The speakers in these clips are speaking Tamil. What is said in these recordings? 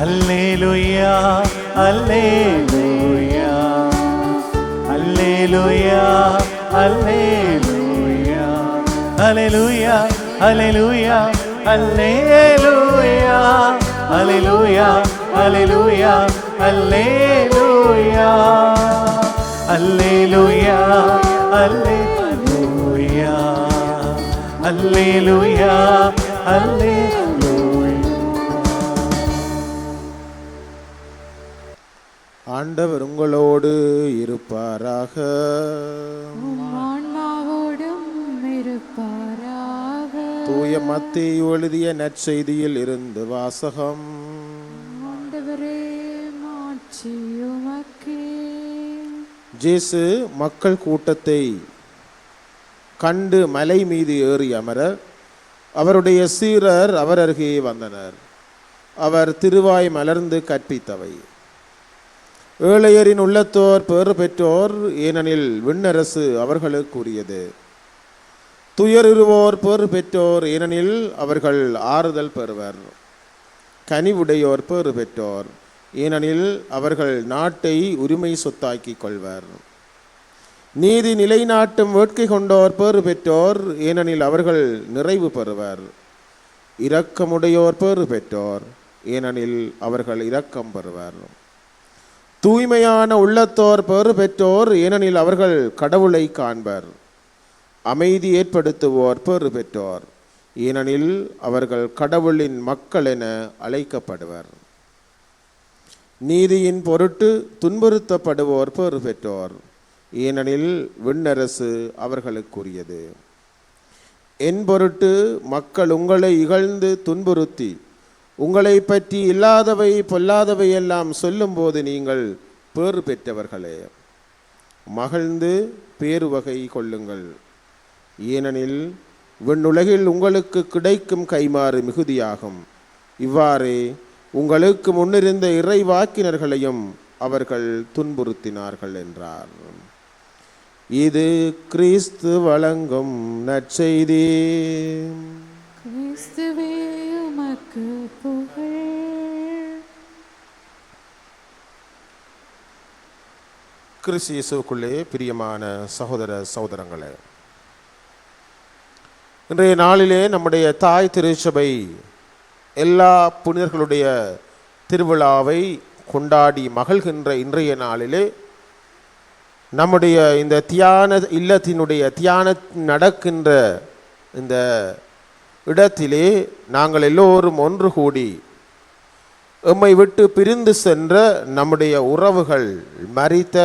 அல்லேலூயா அல்லேலூயா அல்லேலூயா அல்லேலூயா அல்லேலூயா அல்லேலூயா அல்லேலூயா அல்லேலூயா அல்லேலூயா அல்லேலூயா அல்லேலூயா அல்லேலூயா அல்லேலூயா அல்லேலூயா. ஆண்டவர் உங்களோடு இருப்பாராக. தூய மத்தேயு எழுதிய நற்செய்தியில் இருந்து வாசகம். இயேசு மக்கள் கூட்டத்தை கண்டு மலை மீது ஏறி அமர அவருடைய சீரர் அவர் அருகே வந்தனர். அவர் திருவாய் மலர்ந்து கற்பித்தவை: ஏழையரின் உள்ளத்தோர் பேறு பெற்றோர், ஏனெனில் விண்ணரசு அவர்களுக்குரியது. துயருவோர் பேறு பெற்றோர், ஏனெனில் அவர்கள் ஆறுதல் பெறுவர். கனிவுடையோர் பேறு பெற்றோர், ஏனெனில் அவர்கள் நாட்டை உரிமை சொத்தாக்கிக் கொள்வர். நீதி நிலைநாட்டும் வேட்கை கொண்டோர் பேறு பெற்றோர், ஏனெனில் அவர்கள் நிறைவு பெறுவர். இரக்கமுடையோர் பேறு பெற்றோர், ஏனெனில் அவர்கள் இரக்கம் பெறுவர். தூய்மையான உள்ளத்தோர் பேறு பெற்றோர், ஏனெனில் அவர்கள் கடவுளை காண்பர். அமைதி ஏற்படுத்துவோர் பேறு பெற்றோர், ஏனெனில் அவர்கள் கடவுளின் மக்கள் என அழைக்கப்படுவர். நீதியின் பொருட்டு துன்புறுத்தப்படுவோர் பேறு பெற்றோர், ஏனெனில் விண்ணரசு அவர்களுக்குரியது. என் பொருட்டு மக்கள் உங்களை இகழ்ந்து துன்புறுத்தி உங்களை பற்றி இல்லாதவை பொல்லாதவை எல்லாம் சொல்லும்போது நீங்கள் பேறு பெற்றவர்களே. மகிழ்ந்து பேருவகை கொள்ளுங்கள், ஏனெனில் விண்ணுலகில் உங்களுக்கு கிடைக்கும் கைமாறு மிகுதியாகும். இவ்வாறே உங்களுக்கு முன்னிருந்த இறைவாக்கினர்களையும் அவர்கள் துன்புறுத்தினார்கள் என்றார். இது கிறிஸ்து வழங்கும் நற்செய்தி. கிறிஸ்துவே உமக்கு புகழ். கிறிஸ்து இயேசுவுக்குள்ளே பிரியமான சகோதர சகோதரங்களே, இன்றைய நாளிலே நம்முடைய தாய் திருச்சபை எல்லா புனிதர்களுடைய திருவிழாவை கொண்டாடி மகிழ்கின்ற இன்றைய நாளிலே நம்முடைய இந்த தியான இல்லத்தினுடைய தியானம் நடக்கின்ற இந்த இடத்திலே நாங்கள் எல்லோரும் ஒன்று கூடி எம்மை விட்டு பிரிந்து சென்ற நம்முடைய உறவுகள் மரித்த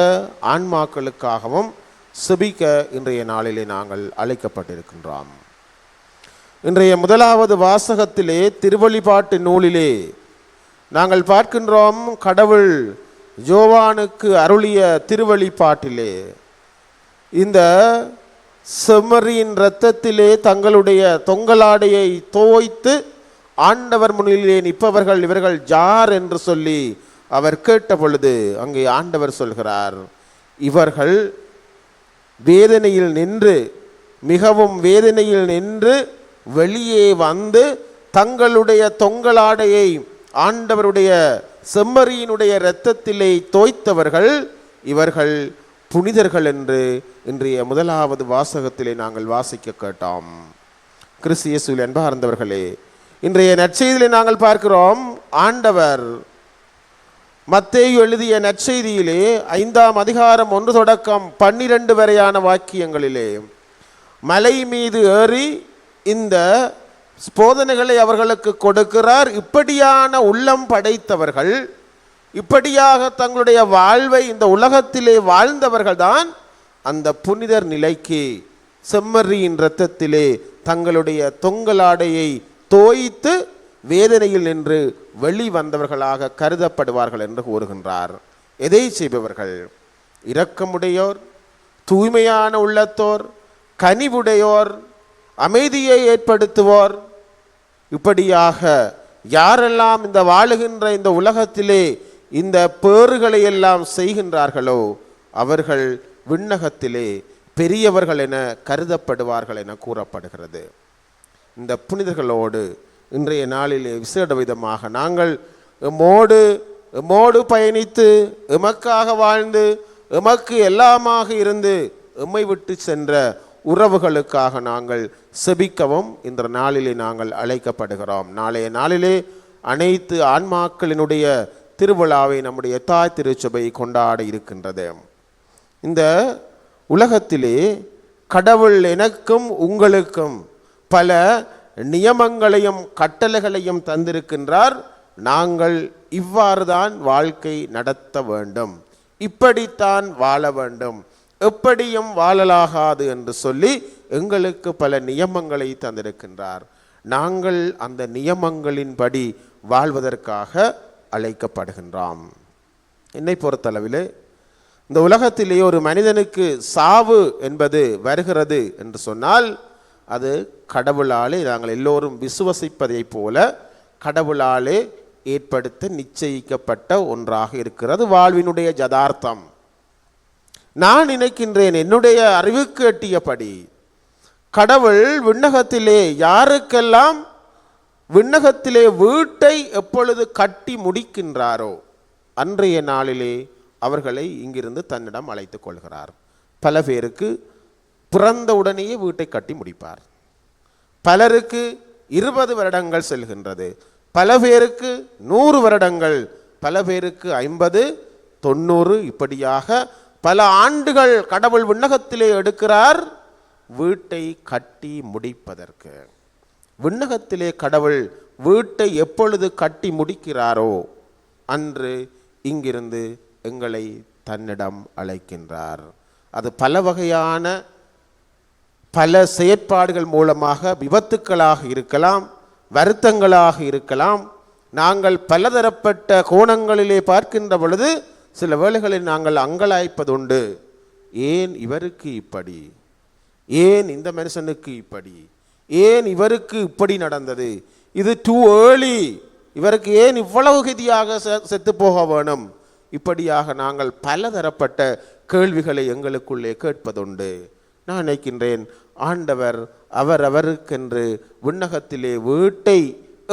ஆன்மாக்களுக்காகவும் செபிக்க இன்றைய நாளிலே நாங்கள் அழைக்கப்பட்டிருக்கின்றோம். இன்றைய முதலாவது வாசகத்திலே திருவழிபாட்டு நூலிலே நாங்கள் பார்க்கின்றோம், கடவுள் யோவானுக்கு அருளிய திருவழிபாட்டிலே இந்த செம்மறியின் இரத்தத்திலே தங்களுடைய தொங்கலாடையை தோய்த்து ஆண்டவர் முன்னிலே நிற்பவர்கள் இவர்கள் யார் என்று சொல்லி அவர் கேட்ட பொழுது அங்கே ஆண்டவர் சொல்கிறார், இவர்கள் வேதனையில் நின்று மிகவும் வேதனையில் நின்று வெளியே வந்து தங்களுடைய தொங்கலாடையை ஆண்டவருடைய செம்மறியினுடைய இரத்தத்திலே தோய்த்தவர்கள் இவர்கள் புனிதர்கள் என்று இன்றைய முதலாவது வாசகத்திலே நாங்கள் வாசிக்க கேட்டோம். கிறிஸ்து இயேசுவில் அன்பார்ந்தவர்களே, இன்றைய நற்செய்தியிலே நாங்கள் பார்க்கிறோம், ஆண்டவர் மத்தேயு எழுதிய நற்செய்தியிலே 5ஆம் அதிகாரம் 1 தொடக்கம் 12 வரையான வாக்கியங்களிலே மலை மீது ஏறி இந்த போதனைகளை அவர்களுக்கு கொடுக்கிறார். இப்படியான உள்ளம் படைத்தவர்கள், இப்படியாக தங்களுடைய வாழ்வை இந்த உலகத்திலே வாழ்ந்தவர்கள் தான் அந்த புனிதர் நிலைக்கு செம்மறியின் இரத்தத்திலே தங்களுடைய தொங்கலாடையை தோய்த்து வேதனையில் நின்று வெளி வந்தவர்களாக கருதப்படுவார்கள் என்று கூறுகின்றார். எதை செய்பவர்கள்? இரக்கமுடையோர், தூய்மையான உள்ளத்தோர், கனிவுடையோர், அமைதியை ஏற்படுத்துவோர். இப்படியாக யாரெல்லாம் இந்த வாழுகின்ற இந்த உலகத்திலே இந்த பேறுகளை எல்லாம் செய்கின்றார்களோ அவர்கள் விண்ணகத்திலே பெரியவர்கள் என கருதப்படுவார்கள் என கூறப்படுகிறது. இந்த புனிதர்களோடு இன்றைய நாளிலே விசேட விதமாக நாங்கள் எம்மோடு பயணித்து எமக்காக வாழ்ந்து எமக்கு எல்லாமாக இருந்து எம்மை விட்டு சென்ற உறவுகளுக்காக நாங்கள் செபிக்கவும் இந்த நாளிலே நாங்கள் அழைக்கப்படுகிறோம். நாளைய நாளிலே அனைத்து ஆன்மாக்களினுடைய திருவிழாவை நம்முடைய தாய் திருச்சபை கொண்டாட இருக்கின்றது. இந்த உலகத்திலே கடவுள் எனக்கும் உங்களுக்கும் பல நியமங்களையும் கட்டளைகளையும் தந்திருக்கின்றார். நாங்கள் இவ்வாறு தான் வாழ்க்கை நடத்த வேண்டும், இப்படித்தான் வாழ வேண்டும், எப்படியும் வாழலாகாது என்று சொல்லி எங்களுக்கு பல நியமங்களை தந்திருக்கின்றார். நாங்கள் அந்த நியமங்களின்படி வாழ்வதற்காக அழைக்கப்படுகின்றோம். என்னை பொறுத்தளவிலே இந்த உலகத்திலே ஒரு மனிதனுக்கு சாவு என்பது வருகிறது என்று சொன்னால் அது கடவுளாலே நாங்கள் எல்லோரும் விசுவசிப்பதை போல கடவுளாலே ஏற்படுத்த நிச்சயிக்கப்பட்ட ஒன்றாக இருக்கிறது, வாழ்வினுடைய யதார்த்தம். நான் நினைக்கின்றேன், என்னுடைய அறிவுக்கு எட்டியபடி கடவுள் விண்ணகத்திலே யாருக்கெல்லாம் விண்ணகத்திலே வீட்டை எப்பொழுது கட்டி முடிக்கின்றாரோ அன்றைய நாளிலே அவர்களை இங்கிருந்து தன்னிடம் அழைத்து கொள்கிறார். பல பேருக்கு பிறந்த உடனேயே வீட்டை கட்டி முடிப்பார், பலருக்கு 20 வருடங்கள் செல்கின்றது, பல பேருக்கு 100 வருடங்கள், பல பேருக்கு 50, 90, இப்படியாக பல ஆண்டுகள் கடவுள் விண்ணகத்திலே எடுக்கிறார் வீட்டை கட்டி முடிப்பதற்கு. விண்ணகத்திலே கடவுள் வீட்டை எப்பொழுது கட்டி முடிக்கிறாரோ அன்று இங்கிருந்து எங்களை தன்னிடம் அழைக்கின்றார். அது பல வகையான பல செயற்பாடுகள் மூலமாக விபத்துக்களாக இருக்கலாம், வருத்தங்களாக இருக்கலாம். நாங்கள் பலதரப்பட்ட கோணங்களிலே பார்க்கின்ற பொழுது சில வேளைகளில் நாங்கள் அங்கலாய்ப்பதுண்டு. ஏன் இவருக்கு இப்படி, ஏன் இந்த மனுஷனுக்கு இப்படி, ஏன் இவருக்கு இப்படி நடந்தது, இது டூ ஏர்லி, இவருக்கு ஏன் இவ்வளவு கதியாக செத்து போக வேணும், இப்படியாக நாங்கள் பலதரப்பட்ட கேள்விகளை எங்களுக்குள்ளே கேட்பதுண்டு. நான் நினைக்கின்றேன், ஆண்டவர் அவருக்கென்று விண்ணகத்திலே வீட்டை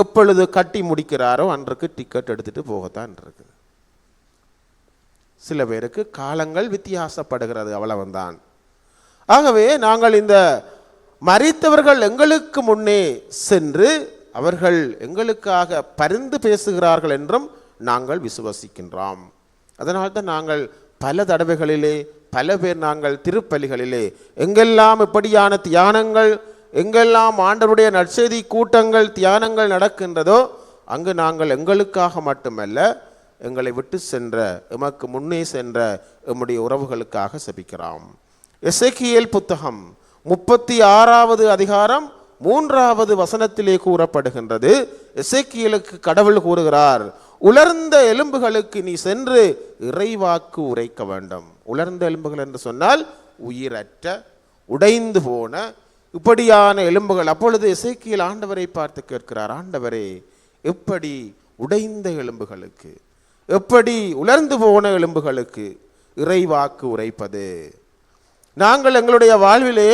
எப்பொழுது கட்டி முடிக்கிறாரோ அன்றைக்கு டிக்கெட் எடுத்துட்டு போகத்தான் இருக்குது. சில பேருக்கு காலங்கள் வித்தியாசப்படுகிறது, அவ்வளவுதான். ஆகவே நாங்கள் இந்த மரித்தவர்கள் எங்களுக்கு முன்னே சென்று அவர்கள் எங்களுக்காக பரிந்து பேசுகிறார்கள் என்றும் நாங்கள் விசுவசிக்கின்றோம். அதனால்தான் நாங்கள் பல தடவைகளிலே பல பேர் நாங்கள் திருப்பலிகளிலே எங்கெல்லாம் இப்படியான தியானங்கள், எங்கெல்லாம் ஆண்டவருடைய நற்செய்தி கூட்டங்கள் தியானங்கள் நடக்கின்றதோ அங்கு நாங்கள் எங்களுக்காக மட்டுமல்ல, எங்களை விட்டு சென்ற எமக்கு முன்னே சென்ற எம்முடைய உறவுகளுக்காக செபிக்கிறோம். எசேக்கியேல் புத்தகம் 36வது அதிகாரம் 3வது வசனத்திலே கூறப்படுகின்றது. எசேக்கியேலுக்கு கடவுள் கூறுகிறார், உலர்ந்த எலும்புகளுக்கு நீ சென்று இறைவாக்கு உரைக்க வேண்டும். உலர்ந்த எலும்புகள் என்று சொன்னால் உயிரற்ற, உடைந்து போன இப்படியான எலும்புகள். அப்பொழுது எசேக்கியேல் ஆண்டவரை பார்த்து கேட்கிறார், ஆண்டவரே, எப்படி உடைந்த எலும்புகளுக்கு, எப்படி உலர்ந்து போன எலும்புகளுக்கு இறைவாக்கு உரைப்பது? நாங்கள் எங்களுடைய வாழ்விலே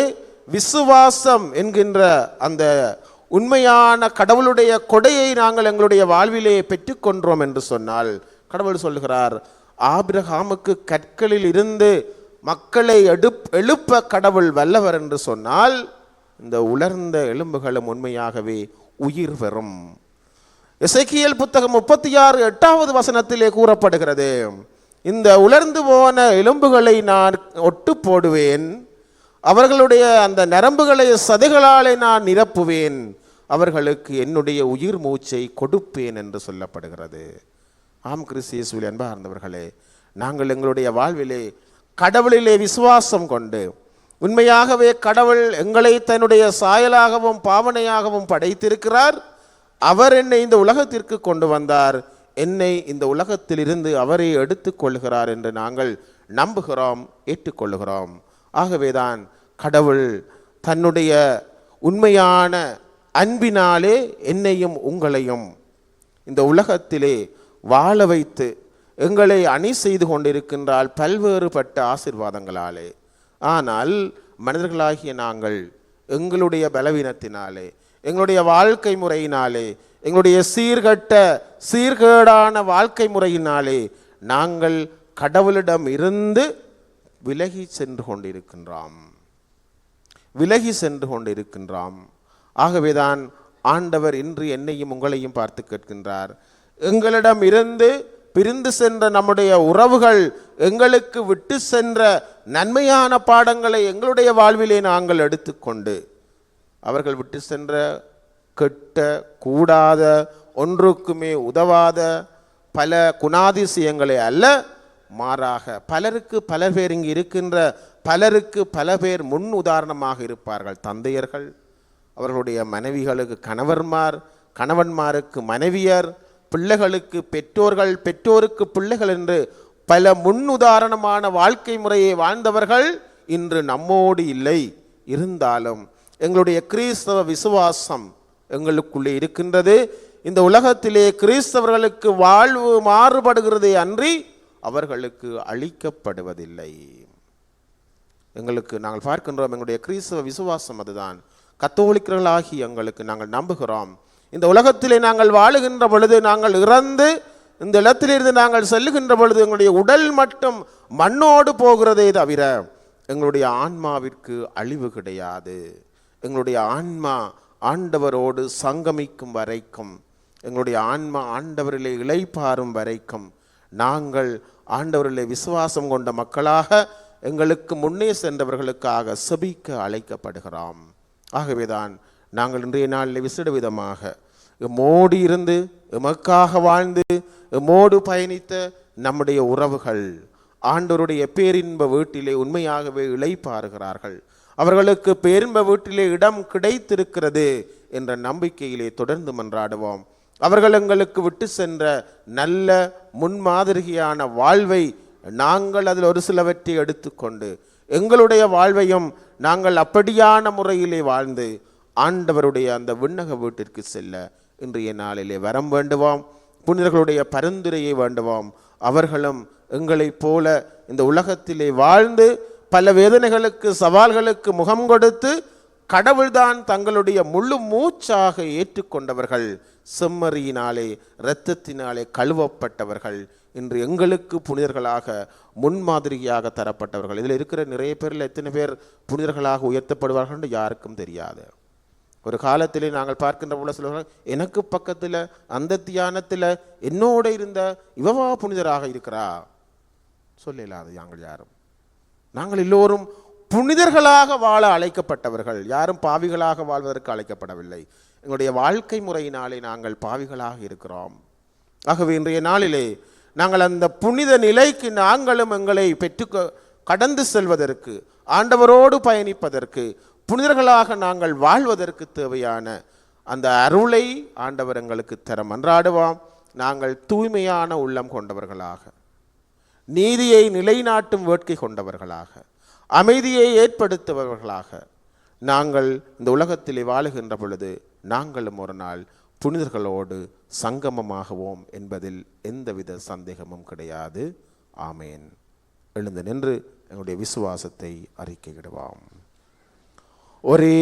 விசுவாசம் என்கின்ற அந்த உண்மையான கடவுளுடைய கொடையை நாங்கள் எங்களுடைய வாழ்விலே பெற்றுக்கொண்டோம் என்று சொன்னால், கடவுள் சொல்கிறார், ஆபிரகாமுக்கு கற்களில் இருந்து மக்களை எழுப்ப கடவுள் வல்லவர் என்று சொன்னால், இந்த உலர்ந்த எலும்புகளும் உண்மையாகவே உயிர் பெறும். எசேக்கியேல் புத்தகம் 36 வசனத்திலே கூறப்படுகிறது, இந்த உலர்ந்து போன எலும்புகளை நான் ஒட்டு போடுவேன், அவர்களுடைய அந்த நரம்புகளை சதைகளாலே நான் நிரப்புவேன், அவர்களுக்கு என்னுடைய உயிர் மூச்சை கொடுப்பேன் என்று சொல்லப்படுகிறது. ஆம் கிறிஸ்து இயேசுவில் அன்பார்ந்தவர்களே, நாங்கள் எங்களுடைய வாழ்விலே கடவுளிலே விசுவாசம் கொண்டு உண்மையாகவே கடவுள் எங்களை தன்னுடைய சாயலாகவும் பாவனையாகவும் படைத்திருக்கிறார். அவர் என்னை இந்த உலகத்திற்கு கொண்டு வந்தார், என்னை இந்த உலகத்திலிருந்து அவரை எடுத்துக் கொள்கிறார் என்று நாங்கள் நம்புகிறோம், ஏற்றுக்கொள்கிறோம். ஆகவேதான் கடவுள் தன்னுடைய உண்மையான அன்பினாலே என்னையும் உங்களையும் இந்த உலகத்திலே வாழ வைத்து எங்களை அணி செய்து கொண்டிருக்கின்றால் பல்வேறுபட்ட ஆசீர்வாதங்களாலே. ஆனால் மனிதர்களாகிய நாங்கள் எங்களுடைய பலவீனத்தினாலே, எங்களுடைய வாழ்க்கை முறையினாலே, எங்களுடைய சீர்கேடான வாழ்க்கை முறையினாலே நாங்கள் கடவுளிடம் இருந்து விலகி சென்று கொண்டிருக்கின்றோம். ஆகவேதான் ஆண்டவர் இன்று என்னையும் உங்களையும் பார்த்து கேட்கின்றார், எங்களிடம் இருந்து பிரிந்து சென்ற நம்முடைய உறவுகள், எங்களுக்கு விட்டு சென்ற நன்மையான பாடங்களை எங்களுடைய வாழ்விலே நாங்கள் எடுத்துக்கொண்டு, அவர்கள் விட்டு சென்ற கெட்ட கூடாத ஒன்றுக்குமே உதவாத பல குணாதிசயங்களை அல்ல, மாறாக பலருக்கு பல பேர் இங்கு இருக்கின்ற பலருக்கு பல பேர் முன் உதாரணமாக இருப்பார்கள். தந்தையர்கள், அவர்களுடைய மனைவிகளுக்கு கணவன்மார், கணவன்மாருக்கு மனைவியர், பிள்ளைகளுக்கு பெற்றோர்கள், பெற்றோருக்கு பிள்ளைகள் என்று பல முன்னுதாரணமான வாழ்க்கை முறையை வாழ்ந்தவர்கள் இன்று நம்மோடு இல்லை. இருந்தாலும் எங்களுடைய கிறிஸ்தவ விசுவாசம் எங்களுக்குள்ளே இருக்கின்றது. இந்த உலகத்திலே கிறிஸ்தவர்களுக்கு வாழ்வு மாறுபடுகிறதே அன்றி அவர்களுக்கு அளிக்கப்படுவதில்லை. நாங்கள் பார்க்கின்றோம், எங்களுடைய கிறிஸ்தவ விசுவாசம் அதுதான். கத்தோலிக்கர்களாகி எங்களுக்கு நாங்கள் நம்புகிறோம், இந்த உலகத்திலே நாங்கள் வாழுகின்ற பொழுது, நாங்கள் இறந்து இந்த இடத்திலிருந்து நாங்கள் செல்லுகின்ற பொழுது எங்களுடைய உடல் மட்டும் மண்ணோடு போகிறதே தவிர எங்களுடைய ஆன்மாவிற்கு அழிவு கிடையாது. எங்களுடைய ஆன்மா ஆண்டவரோடு சங்கமிக்கும் வரைக்கும், எங்களுடைய ஆன்மா ஆண்டவரிலே இளைப்பாறும் வரைக்கும் நாங்கள் ஆண்டவரிலே விசுவாசம் கொண்ட மக்களாக எங்களுக்கு முன்னே சென்றவர்களுக்காக செபிக்க அழைக்கப்படுகிறோம். ஆகவேதான் நாங்கள் இன்றைய நாளில் விசேட விதமாக எம்மோடு இருந்து எமக்காக வாழ்ந்து எம்மோடு பயணித்த நம்முடைய உறவுகள் ஆண்டவருடைய பேரின்ப வீட்டிலே உண்மையாகவே இளைப்பாறுகிறார்கள், அவர்களுக்கு பேரின்ப வீட்டிலே இடம் கிடைத்திருக்கிறது என்ற நம்பிக்கையிலே தொடர்ந்து மன்றாடுவோம். அவர்கள் எங்களுக்கு விட்டு சென்ற நல்ல முன்மாதிரியான வாழ்வை நாங்கள் அதில் ஒரு சிலவற்றை எடுத்துக்கொண்டு எங்களுடைய வாழ்வையும் நாங்கள் அப்படியான முறையிலே வாழ்ந்து ஆண்டவருடைய அந்த விண்ணக வீட்டிற்கு செல்ல இன்றைய நாளிலே வரம் வேண்டுவோம். புனிதர்களுடைய பரிந்துரையை வேண்டுவோம். அவர்களும் எங்களைப் போல இந்த உலகத்திலே வாழ்ந்து பல வேதனைகளுக்கு சவால்களுக்கு முகம் கொடுத்து கடவுள்தான் தங்களுடைய முழு மூச்சாக ஏற்றுக்கொண்டவர்கள், செம்மறியினாலே இரத்தத்தினாலே கழுவப்பட்டவர்கள், இன்று எங்களுக்கு புனிதர்களாக முன்மாதிரியாக தரப்பட்டவர்கள். இதில் இருக்கிற நிறைய பேரில் எத்தனை பேர் புனிதர்களாக உயர்த்தப்படுவார்கள் என்று யாருக்கும் தெரியாது. ஒரு காலத்திலே நாங்கள் பார்க்கின்ற போல சொல்லுவார்கள், எனக்கு பக்கத்தில் அந்த தியானத்தில் என்னோட இருந்த இவவா புனிதராக இருக்கிறா சொல்லலாது. நாங்கள் எல்லோரும் புனிதர்களாக வாழ அழைக்கப்பட்டவர்கள், யாரும் பாவிகளாக வாழ்வதற்கு அழைக்கப்படவில்லை. எங்களுடைய வாழ்க்கை முறையினாலே நாங்கள் பாவிகளாக இருக்கிறோம். ஆகவே இன்றைய நாளிலே நாங்கள் அந்த புனித நிலைக்கு நாங்களும் எங்களை கடந்து செல்வதற்கு, ஆண்டவரோடு பயணிப்பதற்கு, புனிதர்களாக நாங்கள் வாழ்வதற்கு தேவையான அந்த அருளை ஆண்டவர் எங்களுக்கு தர மன்றாடுவோம். நாங்கள் தூய்மையான உள்ளம் கொண்டவர்களாக, நீதியை நிலைநாட்டும் வேட்கை கொண்டவர்களாக, அமைதியை ஏற்படுத்துபவர்களாக நாங்கள் இந்த உலகத்திலே வாழுகின்ற பொழுது நாங்களும் ஒரு நாள் புனிதர்களோடு சங்கமமாகுவோம் என்பதில் எந்தவித சந்தேகமும் கிடையாது. ஆமேன். எழுந்து நின்று எங்களுடைய விசுவாசத்தை அறிக்கையிடுவோம். ஒரே